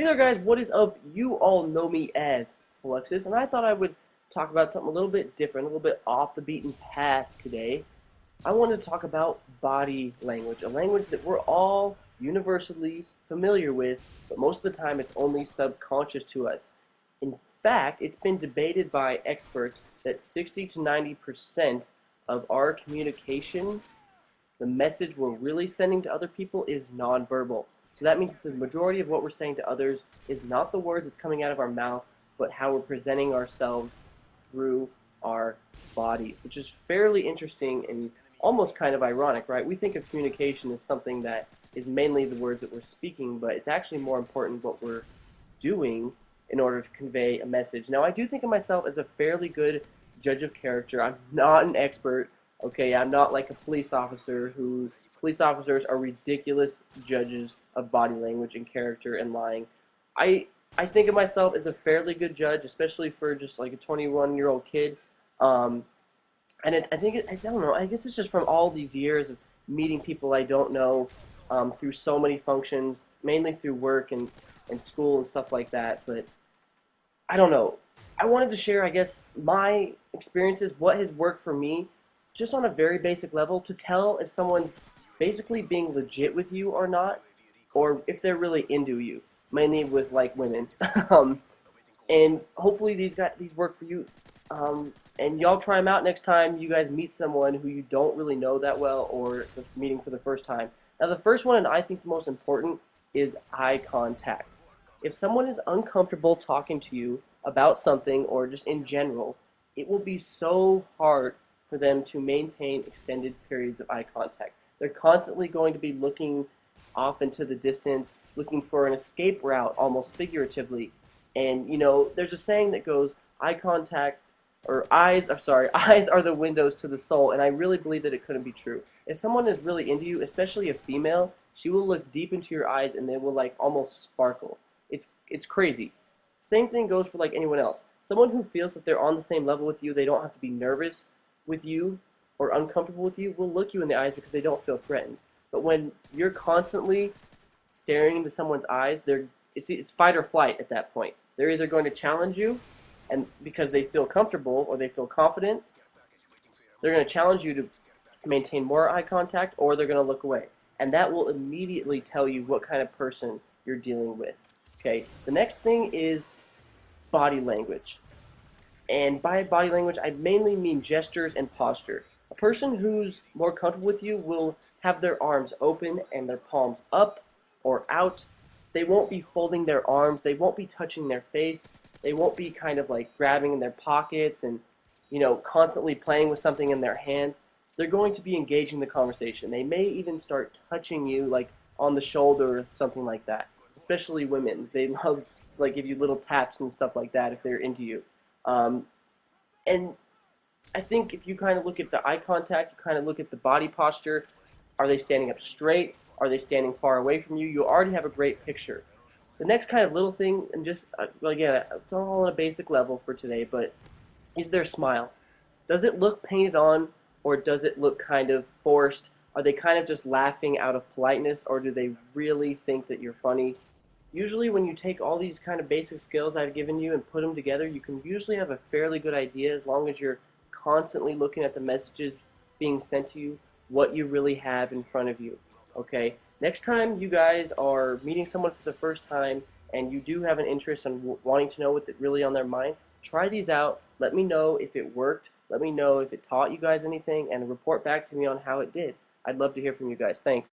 Hey there guys, what is up? You all know me as Fluxus, and I thought I would talk about something a little bit different, a little bit off the beaten path today. I wanted to talk about body language, a language that we're all universally familiar with, but most of the time it's only subconscious to us. In fact, it's been debated by experts that 60 to 90% of our communication, the message we're really sending to other people, is nonverbal. So that means that the majority of what we're saying to others is not the words that's coming out of our mouth, but how we're presenting ourselves through our bodies, which is fairly interesting and almost kind of ironic, right? We think of communication as something that is mainly the words that we're speaking, but it's actually more important what we're doing in order to convey a message. Now, I do think of myself as a fairly good judge of character. I'm not an expert, okay? I'm not like a police officer who police officers are ridiculous judges of body language and character and lying. I I think of myself as a fairly good judge, especially for just like a 21-year-old kid. Um, I don't know. I guess it's just from all these years of meeting people I don't know through so many functions, mainly through work and school and stuff like that. But I don't know. I wanted to share, I guess, my experiences, what has worked for me, just on a very basic level, to tell if someone's basically being legit with you or not, or if they're really into you, mainly with like women. um, and hopefully these work for you. And y'all try them out next time you guys meet someone who you don't really know that well or meeting for the first time. Now, the first one, and I think the most important, is eye contact. If someone is uncomfortable talking to you about something or just in general, it will be so hard for them to maintain extended periods of eye contact. They're constantly going to be looking off into the distance, looking for an escape route, almost figuratively. And there's a saying that goes, eye contact, or eyes are sorry, eyes are the windows to the soul, and I really believe that it couldn't be true. If someone is really into you, especially a female, she will look deep into your eyes and they will like almost sparkle. It's crazy. Same thing goes for like anyone else. Someone who feels that they're on the same level with you, they don't have to be nervous with you or uncomfortable with you, will look you in the eyes because they don't feel threatened. But when you're constantly staring into someone's eyes, it's fight or flight at that point. They're either going to challenge you, and because they feel comfortable or they feel confident, they're going to challenge you to maintain more eye contact, or they're going to look away. And that will immediately tell you what kind of person you're dealing with. Okay. The next thing is body language. And by body language, I mainly mean gestures and posture. A person who's more comfortable with you will have their arms open and their palms up or out. They won't be folding their arms. They won't be touching their face. They won't be kind of like grabbing in their pockets and, constantly playing with something in their hands. They're going to be engaging the conversation. They may even start touching you like on the shoulder or something like that. Especially women. They love like give you little taps and stuff like that if they're into you. Um, and I think if you kind of look at the eye contact, you kind of look at the body posture. Are they standing up straight? Are they standing far away from you? You already have a great picture. The next kind of little thing, and just, well, again, it's all on a basic level for today, but is their smile. Does it look painted on, or does it look kind of forced? Are they kind of just laughing out of politeness, or do they really think that you're funny? Usually when you take all these kind of basic skills I've given you and put them together, you can usually have a fairly good idea, as long as you're constantly looking at the messages being sent to you, what you really have in front of you. Okay? Next time you guys are meeting someone for the first time and you do have an interest in wanting to know what's really on their mind, try these out. Let me know if it worked. Let me know if it taught you guys anything, and report back to me on how it did. I'd love to hear from you guys. Thanks.